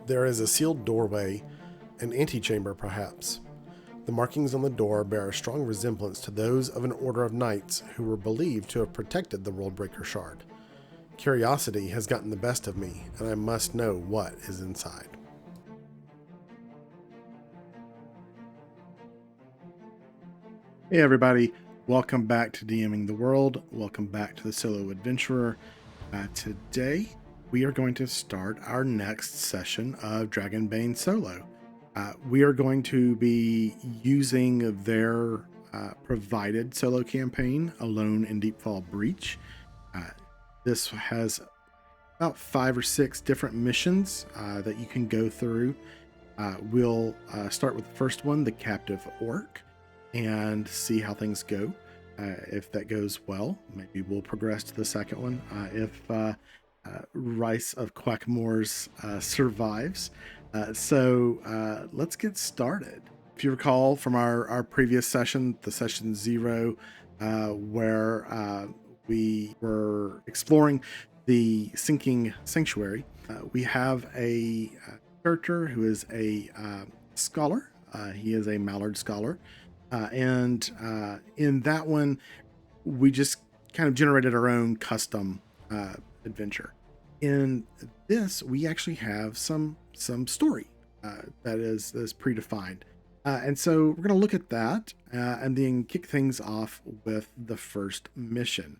There is a sealed doorway, an antechamber perhaps. The markings on the door bear a strong resemblance to those of an order of knights who were believed to have protected the Worldbreaker Shard. Curiosity has gotten the best of me, and I must know what is inside. Hey everybody, welcome back to DMing the World. Welcome back to the Solo Adventurer. Today, we are going to start our next session of Dragonbane Solo. We are going to be using their provided solo campaign, Alone in Deepfall Breach. This has about 5 or 6 different missions that you can go through. We'll start with the first one, the Captive Orc, and see how things go. If that goes well, maybe we'll progress to the second one. If Rhys of Quack Moors survives. So let's get started. If you recall from our previous session, the session 0, where we were exploring the sinking sanctuary, we have a character who is a scholar. He is a Mallard scholar. And in that one, we just kind of generated our own custom adventure. In this, we actually have some story that is predefined. And so we're going to look at that and then kick things off with the first mission.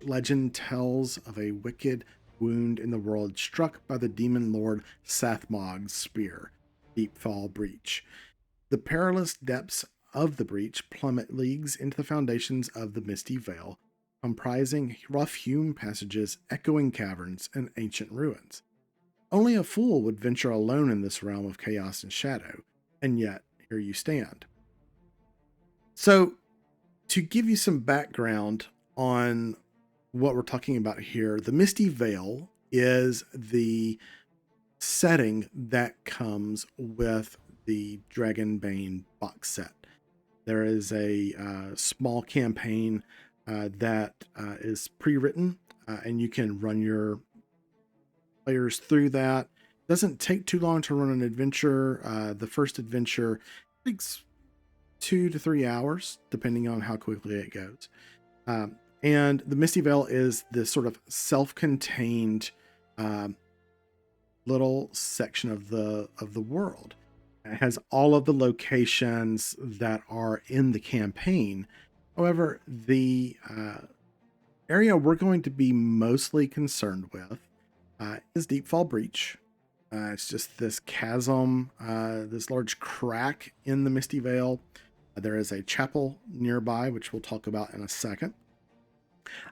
Legend tells of a wicked wound in the world struck by the demon lord Sathmog's spear, Deepfall Breach. The perilous depths of the breach plummet leagues into the foundations of the Misty Veil, comprising rough-hewn passages, echoing caverns, and ancient ruins. Only a fool would venture alone in this realm of chaos and shadow, and yet here you stand. So, to give you some background on what we're talking about here, the Misty Veil is the setting that comes with the Dragonbane box set. There is a small campaign that is pre-written, and you can run your players through that. It doesn't take too long to run an adventure. The first adventure takes 2 to 3 hours, depending on how quickly it goes. And the Misty Veil is this sort of self-contained little section of the world. It has all of the locations that are in the campaign. However, the area we're going to be mostly concerned with is Deepfall Breach. It's just this chasm, this large crack in the Misty Veil. There is a chapel nearby, which we'll talk about in a second.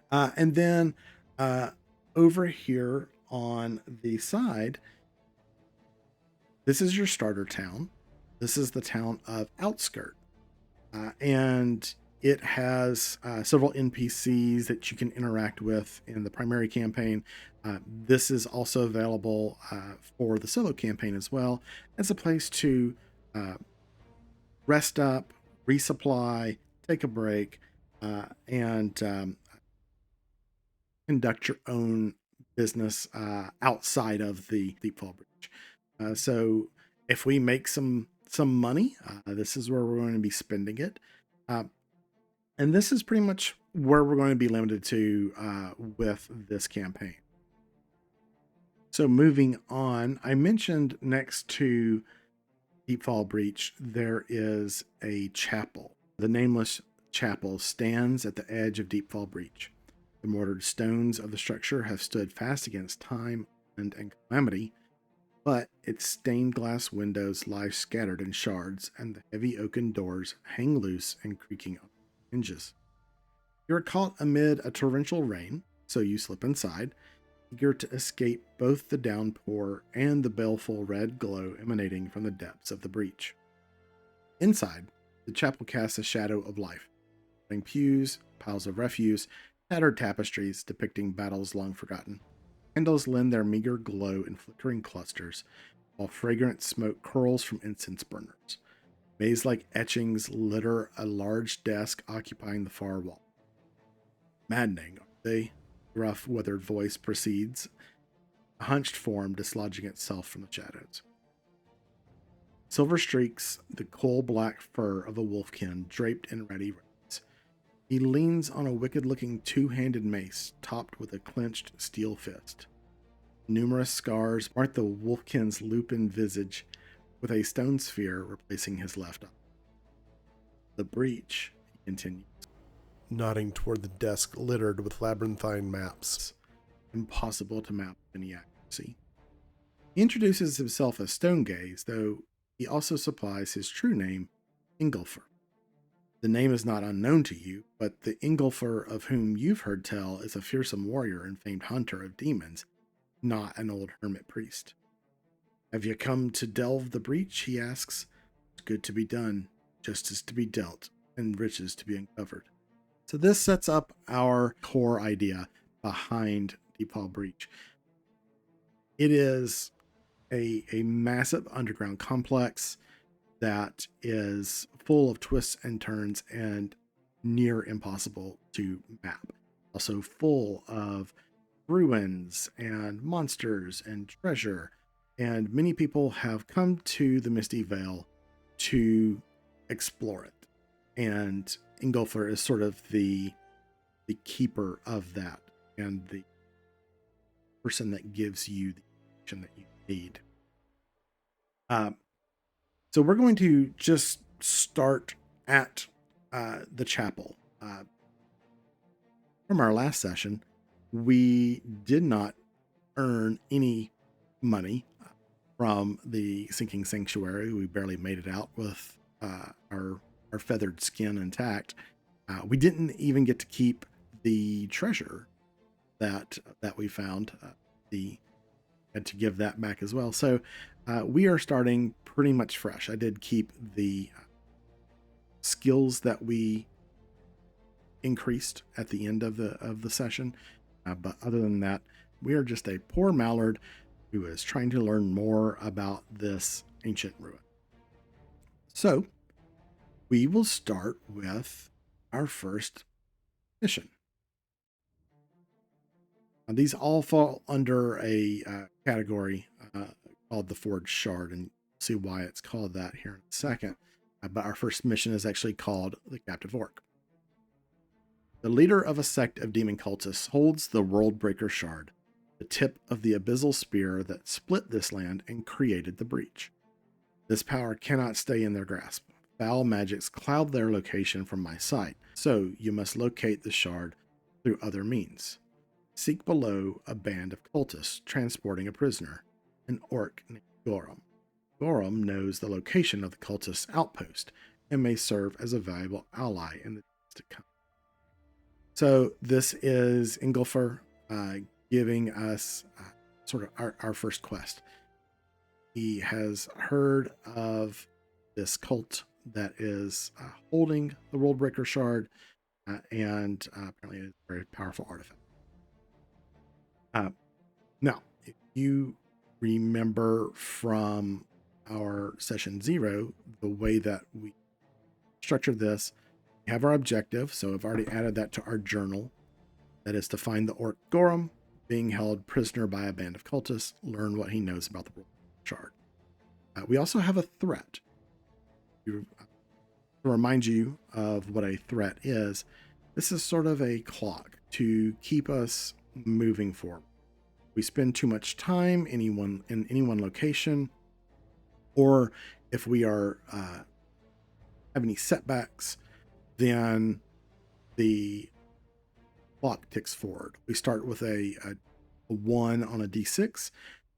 And then over here on the side, this is your starter town. This is the town of Outskirt. And it has several NPCs that you can interact with in the primary campaign. This is also available for the solo campaign as well as a place to rest up, resupply, take a break, and conduct your own business outside of the Deepfall Breach. So if we make some money, this is where we're going to be spending it. And this is pretty much where we're going to be limited to with this campaign. So moving on, I mentioned next to Deepfall Breach, there is a chapel. The nameless chapel stands at the edge of Deepfall Breach. The mortared stones of the structure have stood fast against time and calamity, but its stained glass windows lie scattered in shards, and the heavy oaken doors hang loose and creaking on hinges. You are caught amid a torrential rain, so you slip inside, eager to escape both the downpour and the baleful red glow emanating from the depths of the breach. Inside, the chapel casts a shadow of life. Pews, piles of refuse, tattered tapestries depicting battles long forgotten. Candles lend their meager glow in flickering clusters, while fragrant smoke curls from incense burners. Maze-like etchings litter a large desk occupying the far wall. Maddening, aren't they? Gruff, weathered voice proceeds. a hunched form dislodging itself from the shadows. Silver streaks the coal-black fur of a wolfkin draped in ready reins. He leans on a wicked-looking two-handed mace topped with a clenched steel fist. Numerous scars mark the wolfkin's lupin visage, with a stone sphere replacing his left eye. The breach, he continues, nodding toward the desk littered with labyrinthine maps, impossible to map with any accuracy. He introduces himself as Stonegaze, though he also supplies his true name, Ingolfer. The name is not unknown to you, but the Ingolfer of whom you've heard tell is a fearsome warrior and famed hunter of demons, not an old hermit priest. Have you come to delve the breach? He asks. It's good to be done, justice to be dealt, and riches to be uncovered. So this sets up our core idea behind Deepfall Breach. It is a massive underground complex that is full of twists and turns and near impossible to map. Also full of ruins and monsters and treasure. And many people have come to the Misty Veil to explore it. And Ingolfer is sort of the keeper of that and the person that gives you the information that you need. So we're going to just start at the chapel. From our last session, we did not earn any money from the sinking sanctuary. We barely made it out with our feathered skin intact. We didn't even get to keep the treasure that we found. Had to give that back as well. So we are starting pretty much fresh. I did keep the skills that we increased at the end of the session, but other than that, we are just a poor mallard who is trying to learn more about this ancient ruin. So we will start with our first mission. Now, these all fall under a category called the Forged Shard, and you'll see why it's called that here in a second. But our first mission is actually called the Captive Orc. The leader of a sect of demon cultists holds the Worldbreaker Shard, the tip of the abyssal spear that split this land and created the breach. This power cannot stay in their grasp. Foul magics cloud their location from my sight, so you must locate the shard through other means. Seek below a band of cultists transporting a prisoner, an orc named Gorum. Gorum knows the location of the cultist's outpost and may serve as a valuable ally in the days to come. So this is Ingolfer giving us sort of our first quest. He has heard of this cult that is holding the Worldbreaker Shard, and apparently it's a very powerful artifact. Now, if you remember from our session 0, the way that we structured this, we have our objective. So I've already added that to our journal. That is to find the orc Gorum being held prisoner by a band of cultists, learn what he knows about the World Shard. We also have a threat. To remind you of what a threat is, this is sort of a clock to keep us moving forward. We spend too much time in any one location, or if we are have any setbacks, then the clock ticks forward. We start with a 1 on a d6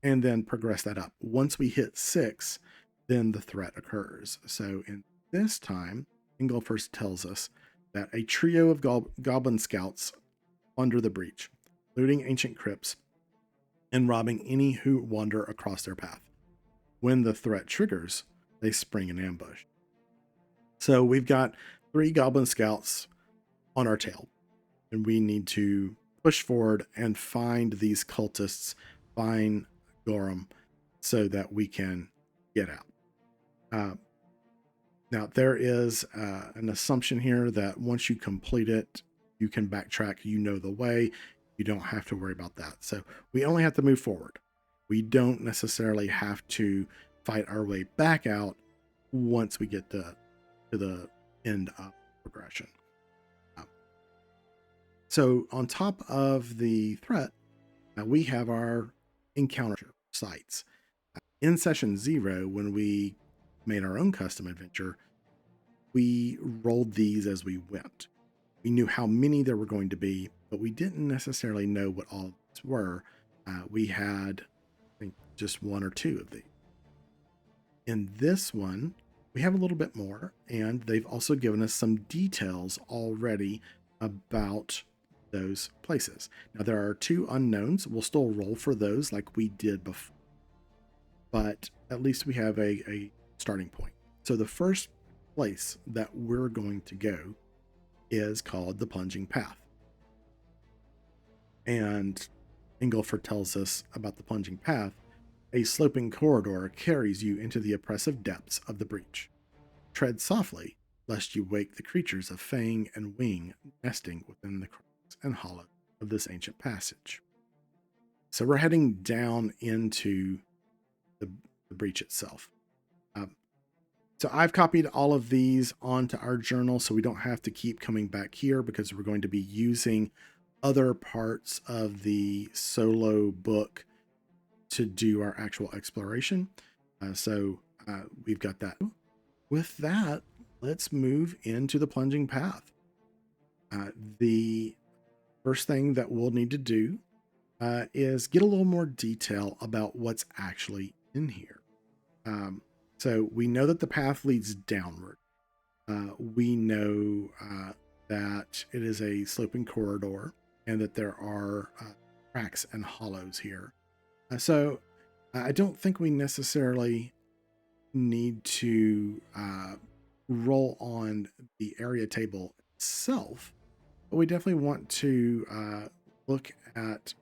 and then progress that up. Once we hit 6, then the threat occurs. So in this time, Ingolfer tells us that a trio of goblin scouts plunder the breach, looting ancient crypts and robbing any who wander across their path. When the threat triggers, they spring an ambush. So we've got 3 goblin scouts on our tail, and we need to push forward and find these cultists, find Gorum, so that we can get out. Now, there is an assumption here that once you complete it, you can backtrack, you know the way. You don't have to worry about that. So we only have to move forward. We don't necessarily have to fight our way back out once we get to the end of progression. So on top of the threat, we have our encounter sites. In session 0, when we made our own custom adventure, we rolled these as we went. We knew how many there were going to be, but we didn't necessarily know what all of these were. We had, I think, just 1 or 2 of these. In this one, we have a little bit more, and they've also given us some details already about those places. Now, there are 2 unknowns. We'll still roll for those like we did before, but at least we have a starting point. So the first place that we're going to go is called the Plunging Path. And Ingolford tells us about the Plunging Path. A sloping corridor carries you into the oppressive depths of the breach. Tread softly, lest you wake the creatures of fang and wing nesting within the cracks and hollows of this ancient passage. So we're heading down into the breach itself. So I've copied all of these onto our journal so we don't have to keep coming back here, because we're going to be using other parts of the solo book to do our actual exploration. So we've got that. With that, let's move into the Plunging Path. The first thing that we'll need to do is get a little more detail about what's actually in here. So we know that the path leads downward. We know that it is a sloping corridor and that there are cracks and hollows here. So I don't think we necessarily need to roll on the area table itself, but we definitely want to look at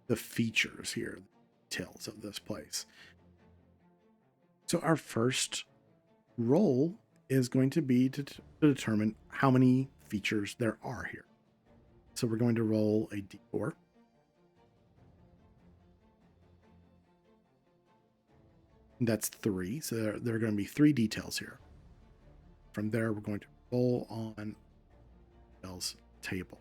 the features here, the details of this place. So our first roll is going to be to determine how many features there are here. So we're going to roll a d4. That's 3. So there are going to be 3 details here. From there, we're going to roll on details table.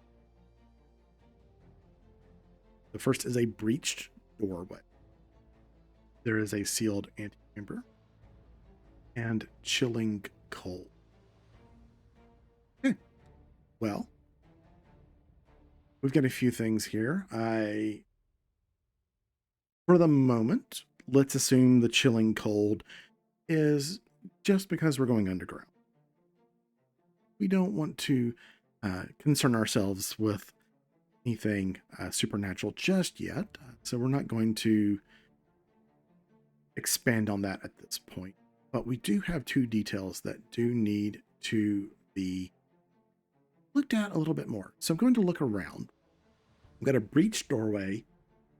The first is a breached doorway. There is a sealed antechamber and chilling cold. Okay. Well, we've got a few things here. For the moment, let's assume the chilling cold is just because we're going underground. We don't want to concern ourselves with anything supernatural just yet, so we're not going to expand on that at this point. But we do have 2 details that do need to be looked at a little bit more. So I'm going to look around. I've got a breached doorway,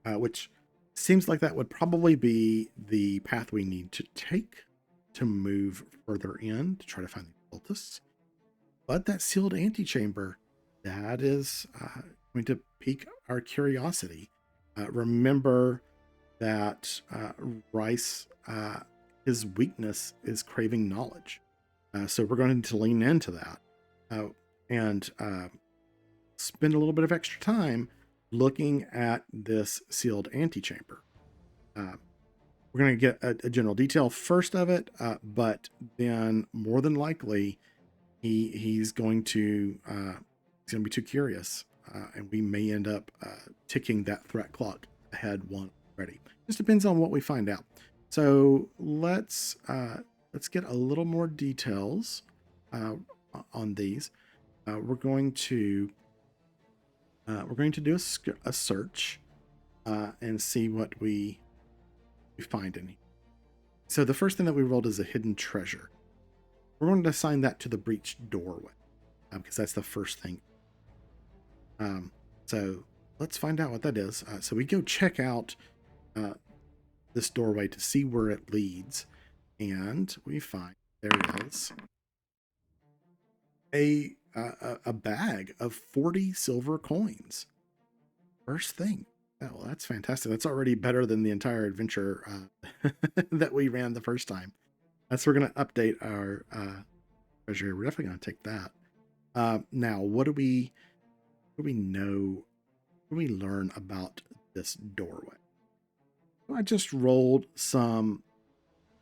which seems like that would probably be the path we need to take to move further in to try to find the cultists. But that sealed antechamber, that is going to pique our curiosity. Remember that Rhys, his weakness is craving knowledge. So we're going to lean into that and spend a little bit of extra time looking at this sealed antechamber. We're going to get a general detail first of it, but then more than likely he's going to be too curious, and we may end up ticking that threat clock ahead one already. Just depends on what we find out. So let's get a little more details on these. We're going to do a search and see what we find in here. So the first thing that we rolled is a hidden treasure. We're going to assign that to the breached doorway because that's the first thing. So let's find out what that is. So we go check out this doorway to see where it leads, and we find there is a bag of 40 silver coins. First thing. Oh, well, that's fantastic. That's already better than the entire adventure that we ran the first time. So we're going to update our treasure. We're definitely going to take that. Now, what do we know? What do we learn about this doorway? I just rolled some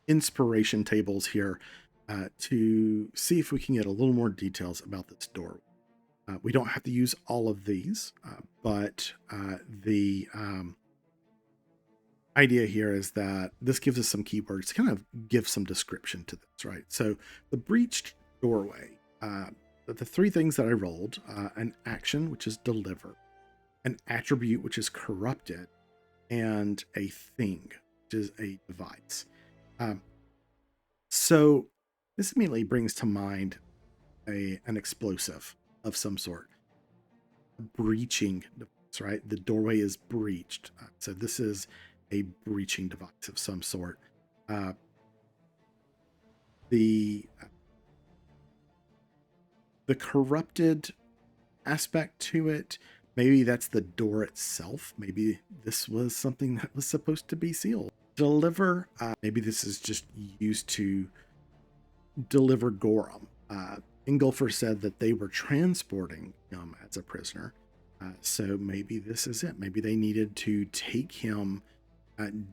inspiration tables here to see if we can get a little more details about this doorway. We don't have to use all of these, but the idea here is that this gives us some keywords to kind of give some description to this, right? So the breached doorway, the three things that I rolled, an action, which is deliver, an attribute, which is corrupted, and a thing, which is a device. So this immediately brings to mind an explosive of some sort, a breaching device, right? The doorway is breached. So this is a breaching device of some sort. The corrupted aspect to it, maybe that's the door itself. Maybe this was something that was supposed to be sealed. Deliver, maybe this is just used to deliver Gorham. Ingolfer said that they were transporting him as a prisoner. So maybe this is it. Maybe they needed to take him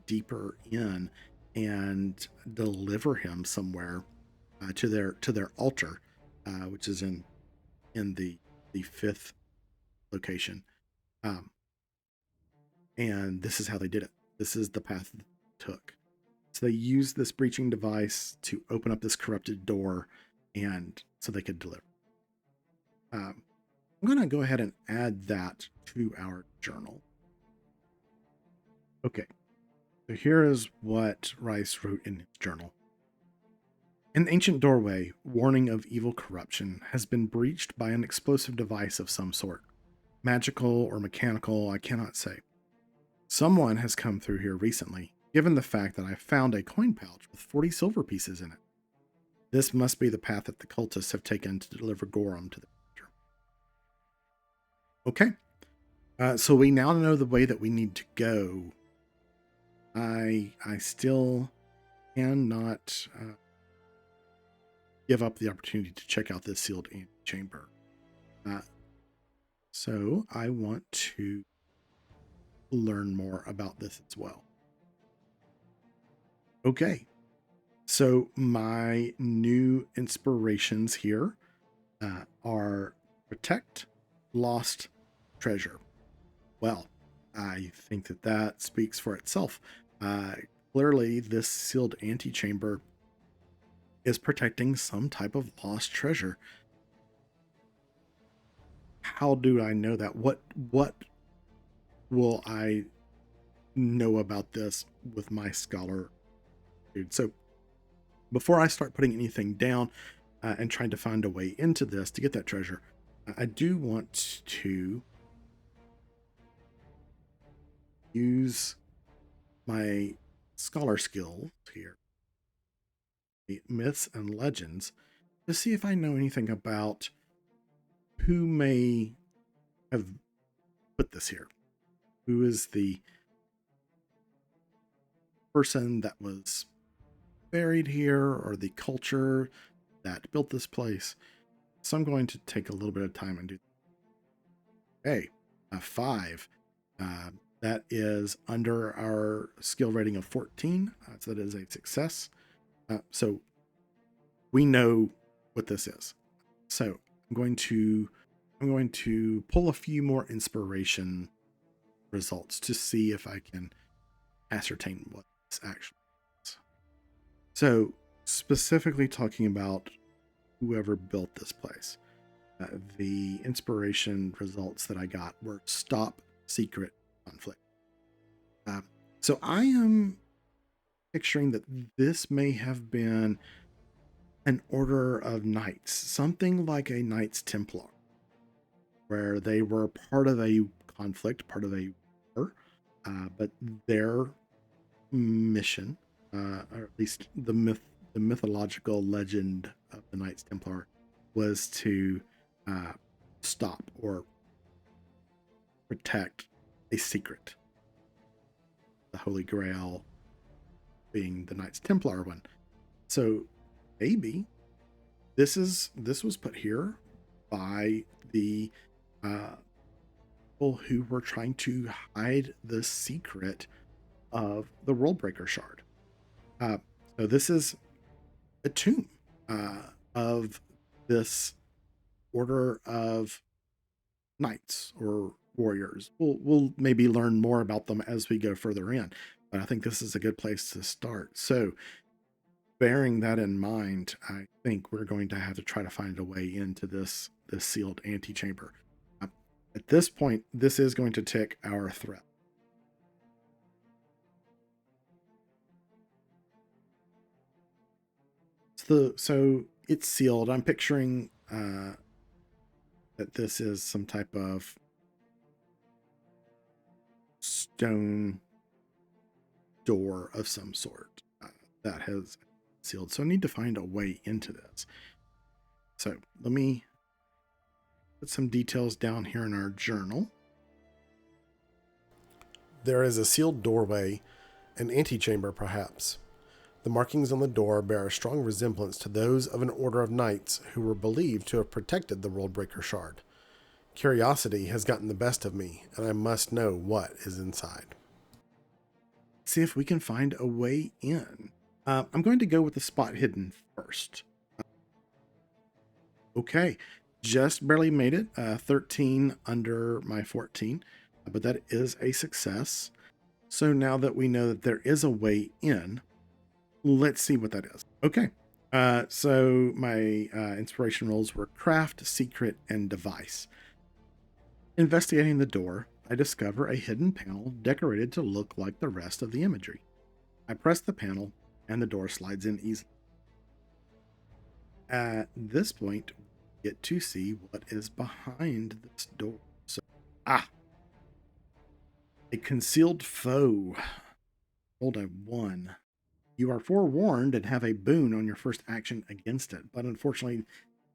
deeper in and deliver him somewhere to their altar, which is in the fifth location. And this is how they did it. This is the path they took. So they used this breaching device to open up this corrupted door, and so they could deliver. I'm going to go ahead and add that to our journal. Okay, so here is what Rhys wrote in his journal. An ancient doorway, warning of evil corruption, has been breached by an explosive device of some sort. Magical or mechanical, I cannot say. Someone has come through here recently, given the fact that I found a coin pouch with 40 silver pieces in it. This must be the path that the cultists have taken to deliver Gorham to the future. Okay, so we now know the way that we need to go. I still cannot give up the opportunity to check out this sealed chamber. So I want to learn more about this as well. Okay, so my new inspirations here are protect lost treasure. Well, I think that speaks for itself. Clearly, this sealed antechamber is protecting some type of lost treasure. How do I know that? What will I know about this with my scholar? Dude, so before I start putting anything down and trying to find a way into this to get that treasure, I do want to use my scholar skills here, myths and legends, to see if I know anything about who may have put this here. Who is the person that was buried here, or the culture that built this place? So I'm going to take a little bit of time and do that. Okay, a 5. That is under our skill rating of 14, so that is a success. So we know what this is. So I'm going to pull a few more inspiration results to see if I can ascertain what this actually is. So specifically talking about whoever built this place, the inspiration results that I got were stop secret conflict. So I am picturing that this may have been an order of knights, something like a Knights Templar, where they were part of a conflict, part of a war, but their mission, or at least the mythological legend of the Knights Templar, was to stop or protect a secret. the Holy Grail being the Knights Templar one. So maybe this was put here by the people who were trying to hide the secret of the Worldbreaker Shard. So this is a tomb of this order of knights or warriors. We'll maybe learn more about them as we go further in, but I think this is a good place to start. So bearing that in mind, I think we're going to have to try to find a way into this sealed antechamber. At this point, this is going to tick our threat. So it's sealed. I'm picturing that this is some type of stone door of some sort that has sealed. So I need to find a way into this. So let me put some details down here in our journal. There is a sealed doorway, an antechamber perhaps. The markings on the door bear a strong resemblance to those of an order of knights who were believed to have protected the Worldbreaker Shard. Curiosity has gotten the best of me, and I must know what is inside. See if we can find a way in. I'm going to go with the spot hidden first. Okay, just barely made it. 13 under my 14, but that is a success. So now that we know that there is a way in, let's see what that is. Okay, so my inspiration rolls were craft, secret, and device. Investigating the door, I discover a hidden panel decorated to look like the rest of the imagery. I press the panel, and the door slides in easily. At this point, we get to see what is behind this door. So, a concealed foe. Rolled a 1. You are forewarned and have a boon on your first action against it. But unfortunately,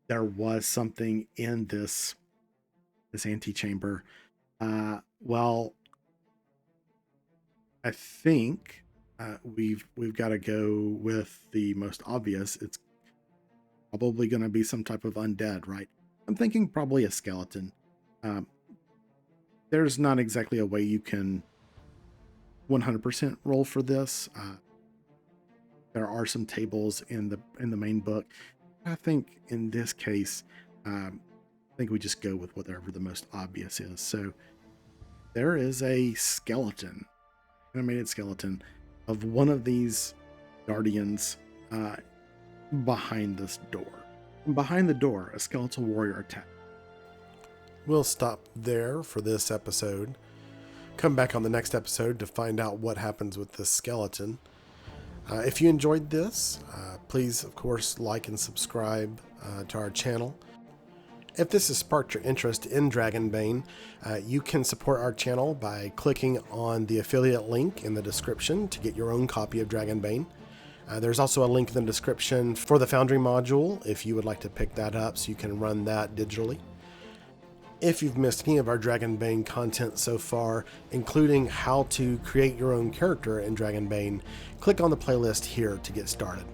there was something in this antechamber. Well, I think we've got to go with the most obvious. It's probably going to be some type of undead, right? I'm thinking probably a skeleton. There's not exactly a way you can 100% roll for this. There are some tables in the main book. I think in this case, I think we just go with whatever the most obvious is. So there is a skeleton, animated skeleton of one of these guardians behind this door. And behind the door, a skeletal warrior attack. We'll stop there for this episode. Come back on the next episode to find out what happens with this skeleton. If you enjoyed this, please, of course, like and subscribe to our channel. If this has sparked your interest in Dragonbane, you can support our channel by clicking on the affiliate link in the description to get your own copy of Dragonbane. There's also a link in the description for the Foundry module if you would like to pick that up so you can run that digitally. If you've missed any of our Dragonbane content so far, including how to create your own character in Dragonbane, click on the playlist here to get started.